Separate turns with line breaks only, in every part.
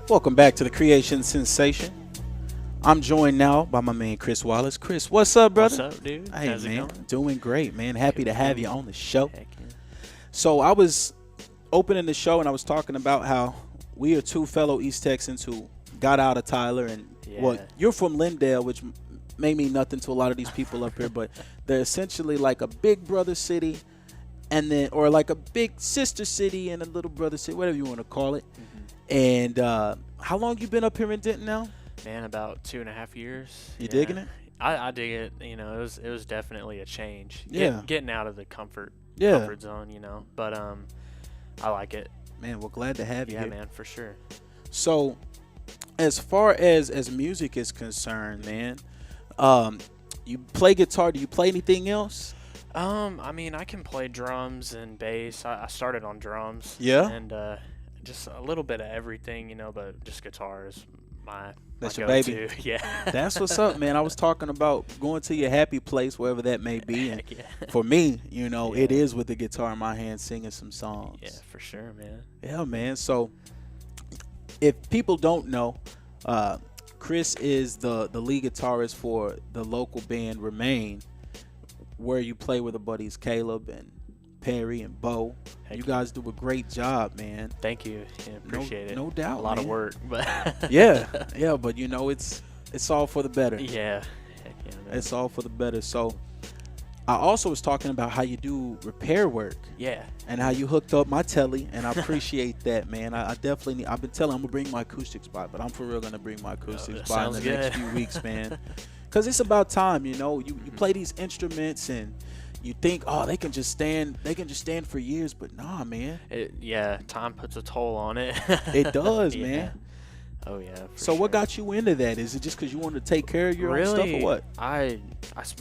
Welcome back to the Creation Sensation. I'm joined now by my man Kris Wallace. Kris, what's up, brother?
What's up, dude?
Hey,
How's it
man,
going?
doing great, man. Happy to have you on the show.
Heck yeah.
So I was opening the show and I was talking about how we are two fellow East Texans who got out of Tyler, and well, you're from Lindale, which may mean nothing to a lot of these people up here, but they're essentially like a big brother city, and then or like a big sister city and a little brother city, whatever you want to call it. And how long you been up here in Denton now?
Man, about 2.5 years.
You digging it?
I dig it. You know, it was definitely a change.
Yeah.
Getting out of the comfort zone, you know. But I like it.
Man, we're glad to have you
Yeah,
here.
man, for sure.
So, as far as music is concerned, man, you play guitar. Do you play anything else?
I mean, I can play drums and bass. I started on drums.
Yeah.
And just a little bit of everything, you know, but just guitar is my
That's
my
your
go-to.
baby.
Yeah.
That's what's up, man. I was talking about going to your happy place, wherever that may be. And
Heck yeah.
for me, you know,
Yeah.
it is with the guitar in my hand, singing some songs.
Yeah, for sure, man.
Yeah, man. So, if people don't know, Kris is the lead guitarist for the local band Remain, where you play with the buddies Caleb and Perry and Bo.
Heck
You
yeah.
guys do a great job, man.
Thank you. Yeah, appreciate it.
No doubt.
A lot of
man.
work, but
Yeah, but you know it's all for the better.
Yeah. Heck yeah, man.
It's all for the better. So I also was talking about how you do repair work
Yeah.
and how you hooked up my telly, and I appreciate that, man. I definitely need. I've been telling I'm gonna bring my acoustic spot, but I'm for real gonna bring my acoustic
that
spot in
sounds
the next
good.
few weeks, man. Because it's about time, you know. You play these instruments and you think, oh, they can just stand for years, but nah, man.
Time puts a toll on it.
It does,
Yeah.
man.
Oh yeah.
So what got you into that? Is it just because you wanted to take care of your own stuff, or what?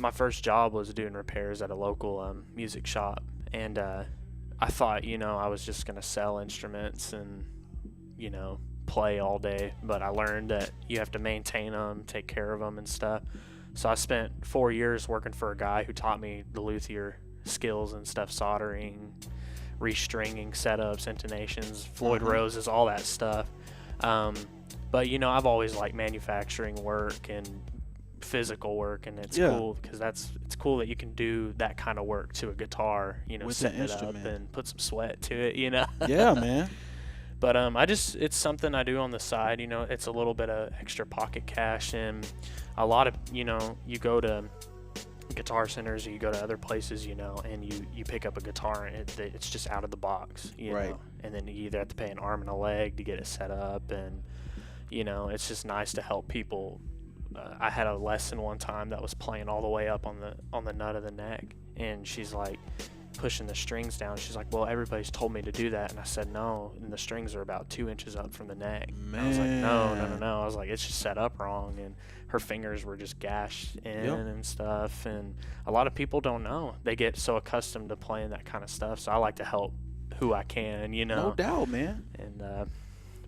My first job was doing repairs at a local music shop, and I thought, you know, I was just gonna sell instruments and, you know, play all day, but I learned that you have to maintain them, take care of them and stuff. So I spent 4 years working for a guy who taught me the luthier skills and stuff, soldering, restringing setups, intonations, Floyd Roses, all that stuff. But, you know, I've always liked manufacturing work and physical work, and it's cool because it's cool that you can do that kind of work to a guitar, you know,
With
set
the
it up
instrument.
and put some sweat to it, you know.
Yeah, man.
But it's something I do on the side, you know. It's a little bit of extra pocket cash, and a lot of, you know, you go to guitar centers or you go to other places, you know, and you pick up a guitar and it's just out of the box, you know, and then you either have to pay an arm and a leg to get it set up, and, you know, it's just nice to help people. I had a lesson one time that was playing all the way up on the nut of the neck, and she's like pushing the strings down. She's like, well, everybody's told me to do that. And I said, no, and the strings are about 2 inches up from the neck.
Man.
I was like, no. I was like, it's just set up wrong. And her fingers were just gashed in and stuff. And a lot of people don't know. They get so accustomed to playing that kind of stuff. So I like to help who I can, you know.
No doubt, man.
And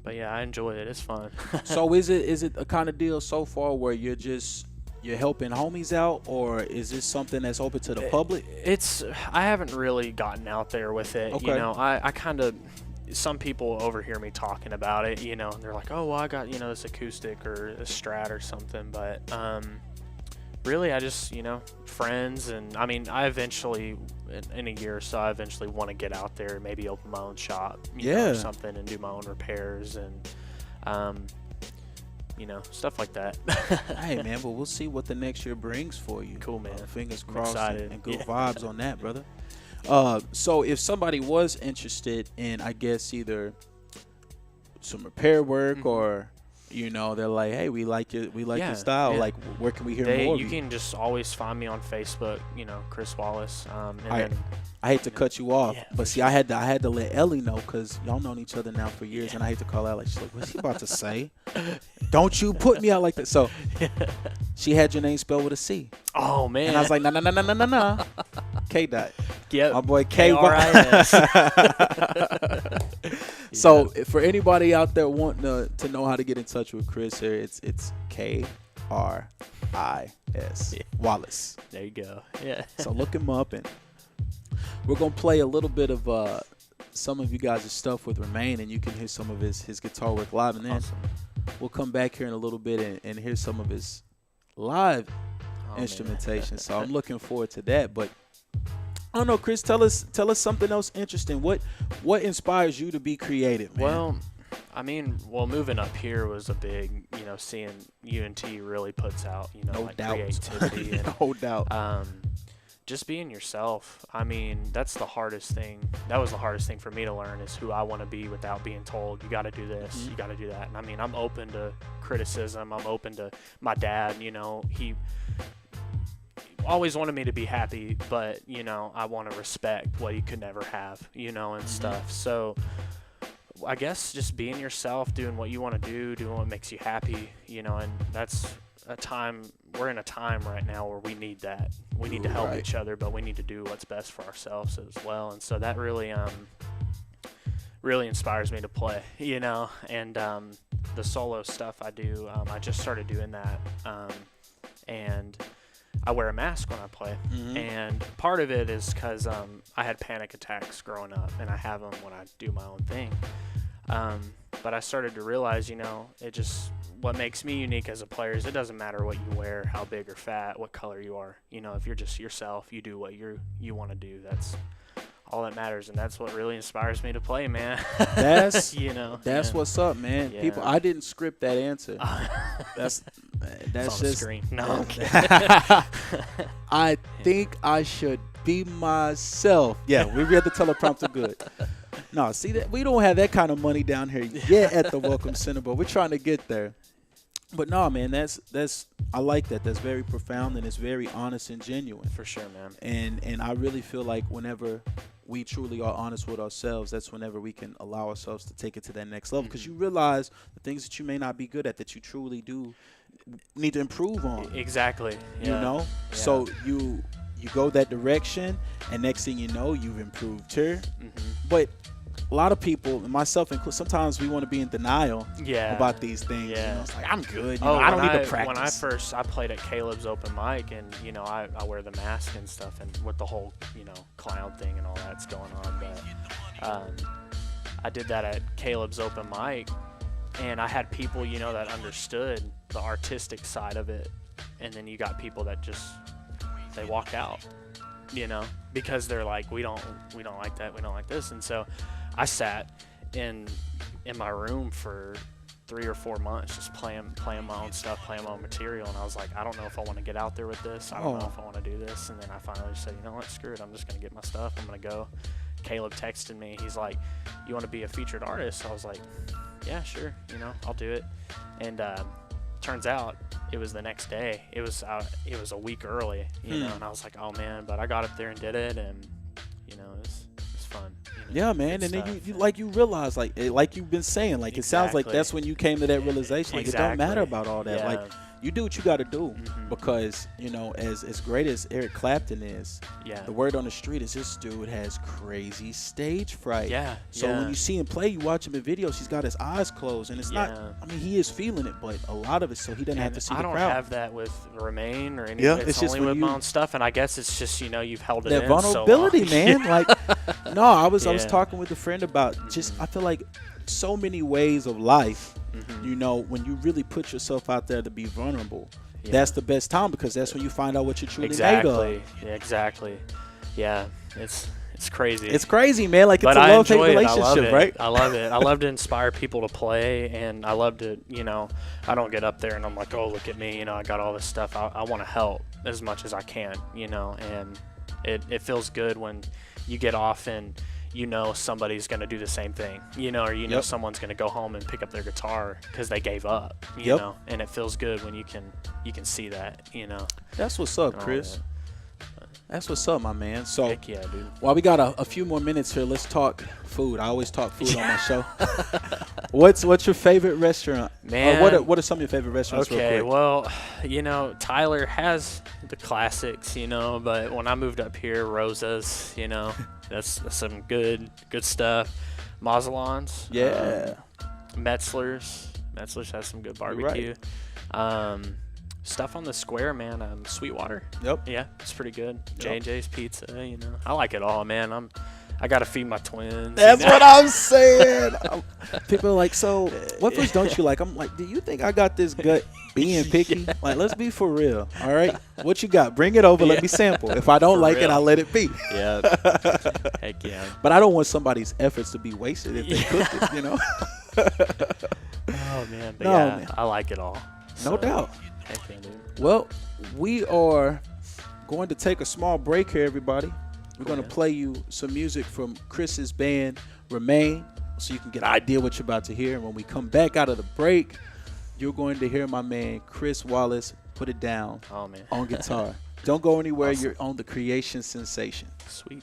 but yeah, I enjoy it. It's fun.
So is it a kind of deal so far where you're helping homies out, or is this something that's open to the public?
I haven't really gotten out there with it.
Okay.
You know, I kind of, some people overhear me talking about it, you know, and they're like, oh, well, I got, you know, this acoustic or a Strat or something. But really, I just, you know, friends. And I mean, I eventually, in a year or so, I eventually want to get out there and maybe open my own shop, you know, or something, and do my own repairs and, you know, stuff like that.
Hey, man, but we'll see what the next year brings for you.
Cool, man.
Fingers
I'm
crossed
excited.
and good
Yeah.
vibes on that, brother. So if somebody was interested in, I guess, either some repair work or, you know, they're like, hey, we like your style.
Yeah.
Like, where can we hear more of
You
you?
can just always find me on Facebook, you know, Kris Wallace.
I hate to cut you off,
Yeah,
but see, I had to let Ellie know, because y'all known each other now for years, and I hate to call her like, she's like, what's he about to say? Don't you put me out like that. So she had your name spelled with a C.
Oh, man.
And I was like, nah. K dot.
Yep.
My boy K.
K-R-I-S.
So for anybody out there wanting to know how to get in touch with Kris here, it's Kris. Wallace.
There you go. Yeah.
So look him up, and we're gonna play a little bit of some of you guys' stuff with Remain, and you can hear some of his guitar work live, and then
Awesome.
we'll come back here in a little bit and hear some of his live instrumentation. So I'm looking forward to that. But I don't know, Kris, tell us something else interesting. What inspires you to be creative, man?
Well, I mean, moving up here was a big, seeing UNT really puts out,
no
like
doubt.
creativity and
no doubt.
Just being yourself. I mean, that's the hardest thing. That was the hardest thing for me to learn, is who I want to be without being told, you got to do this, you got to do that. And I mean, I'm open to criticism. I'm open to my dad, he always wanted me to be happy, but, I want to respect what he could never have, and stuff. So I guess just being yourself, doing what you want to do, doing what makes you happy, and that's we're in a time right now where we need that. We need to help each other, but we need to do what's best for ourselves as well. And so that really inspires me to play, and the solo stuff I do, I just started doing that, and I wear a mask when I play. And part of it is because I had panic attacks growing up, and I have them when I do my own thing. But I started to realize, what makes me unique as a player is it doesn't matter what you wear, how big or fat, what color you are. If you're just yourself, you do what you want to do. That's all that matters, and that's what really inspires me to play, man.
That's what's up, man.
Yeah.
People, I didn't script that answer. That's
it's
just.
on the screen. No.
I think I should be myself. Yeah, we read the teleprompter good. No, see that we don't have that kind of money down here yet at the Welcome Center, but we're trying to get there. But no, man, that's I like that. That's very profound, and it's very honest and genuine.
For sure, man.
And I really feel like whenever we truly are honest with ourselves, that's whenever we can allow ourselves to take it to that next level, because you realize the things that you may not be good at that you truly do need to improve on.
Exactly. Yeah.
Yeah. So you go that direction, and next thing you know, you've improved here. But a lot of people, myself included, sometimes we want to be in denial about these things.
Yeah.
It's like, I'm good. I don't need to practice.
When I played at Caleb's open mic, and I wear the mask and stuff, and with the whole clown thing and all that's going on, but I did that at Caleb's open mic, and I had people that understood the artistic side of it, and then you got people that just they walked out, because they're like, we don't like that, we don't like this. And so I sat in my room for 3 or 4 months just playing my own stuff, playing my own material, and I was like, I don't know if I want to get out there with this. I don't know if I want to do this. And then I finally said, you know what, screw it, I'm just going to get my stuff, I'm going to go. Caleb texted me, he's like, you want to be a featured artist? I was like, yeah, sure, I'll do it. And turns out it was the next day. It was a week early, and I was like, oh man, but I got up there and did it, and it was fun.
Yeah, man, and then you realize, like you've been saying, like, it sounds like that's when you came to that realization, like, it don't matter about all that. Like, you do what you got to do, because as great as Eric Clapton is, the word on the street is this dude has crazy stage fright. So when you see him play, you watch him in videos, he's got his eyes closed, and it's not, I mean, he is feeling it, but a lot of it, so he doesn't have to see the crowd.
I don't have that with Remain or anything. It's only with my own stuff, and I guess it's just you've held it
that
in
vulnerability,
so long.
man. Like, no, I was talking with a friend about just, I feel like so many ways of life. When you really put yourself out there to be vulnerable, that's the best time, because that's when you find out what you're truly made of.
Exactly. Yeah, it's crazy.
It's crazy, man. Like,
but
it's a love-hate relationship, right?
I love it. I love to inspire people to play, and I love to, I don't get up there and I'm like, oh, look at me, I got all this stuff. I want to help as much as I can, and it feels good when you get off and somebody's going to do the same thing, or someone's going to go home and pick up their guitar because they gave up, you know, and it feels good when you can see that,
That's what's up, Kris. That's what's up, my man. So,
heck yeah, dude.
While we got a few more minutes here, let's talk food. I always talk food on my show. What's your favorite restaurant?
Man,
what are some of your favorite restaurants?
Okay,
real quick?
well, Tyler has the classics, but when I moved up here, Rosa's, that's some good stuff. Mazalon's, Metzler's has some good barbecue. Stuff on the square, man. Sweetwater.
Yep.
Yeah, it's pretty good. J&J's Pizza, I like it all, man. I got to feed my twins.
That's what I'm saying. People are like, so what foods don't you like? I'm like, do you think I got this gut being picky? Yeah. Like, let's be for real. All right. What you got? Bring it over. Let me sample. If I don't like it, I'll let it be.
Yeah. Heck yeah.
But I don't want somebody's efforts to be wasted if they cook it, you know?
Oh, man. But man. I like it all.
No doubt.
Heck yeah, dude.
Well, we are going to take a small break here, everybody. We're going to play you some music from Kris's band, Remain, so you can get an idea what you're about to hear. And when we come back out of the break, you're going to hear my man, Kris Wallace, put it down on guitar. Don't go anywhere. Awesome. You're on the Creation Sensation.
Sweet.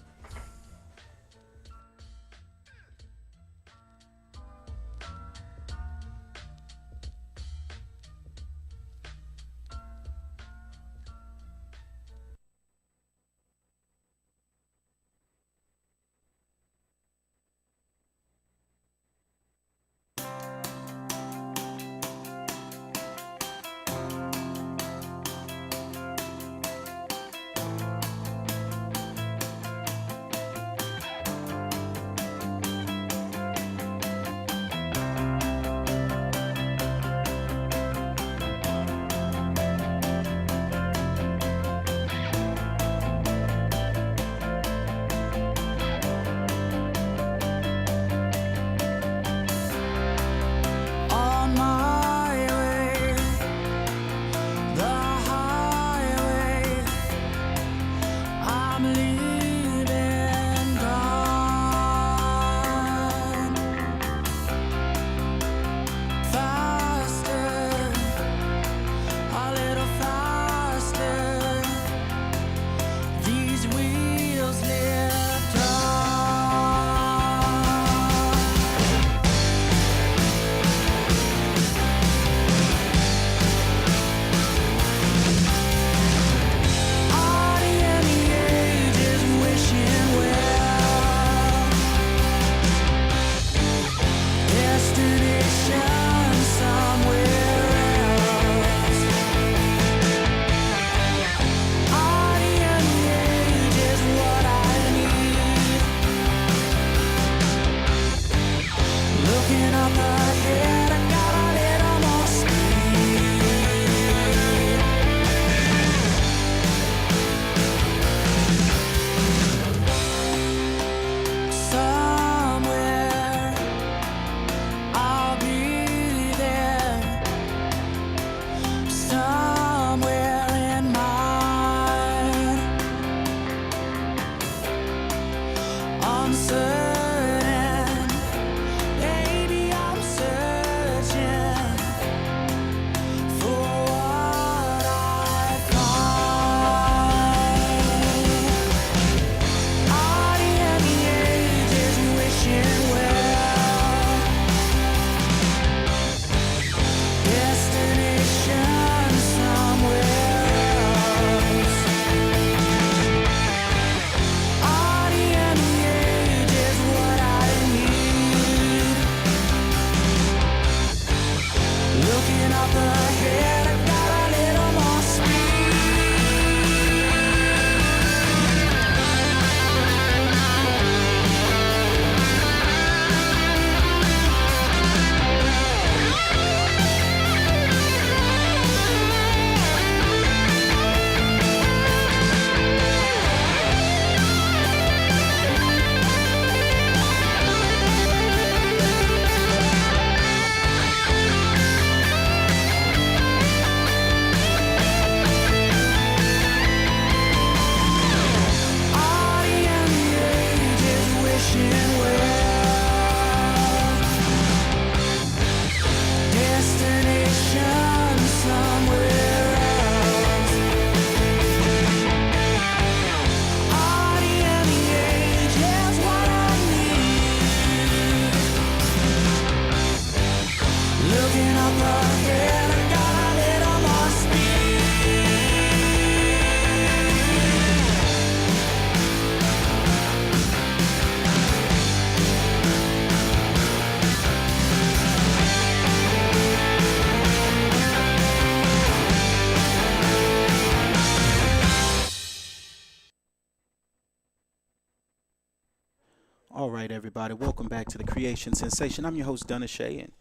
All right, everybody, welcome back to the Creation Sensation. I'm your host, Donna Shea, and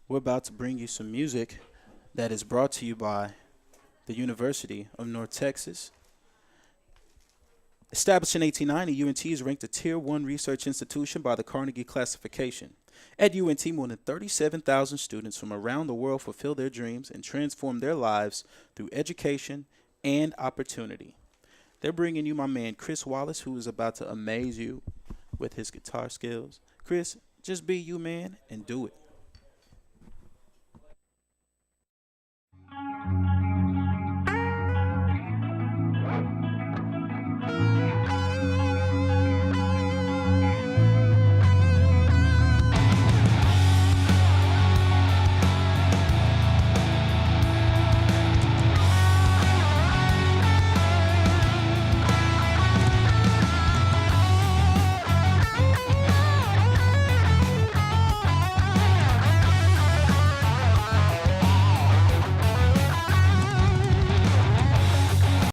we're about to bring you some music that is brought to you by the University of North Texas. Established in 1890, UNT is ranked a Tier 1 research institution by the Carnegie Classification. At UNT, more than 37,000 students from around the world fulfill their dreams and transform their lives through education and opportunity. They're bringing you my man, Kris Wallace, who is about to amaze you with his guitar skills. Kris, just be you, man, and do it.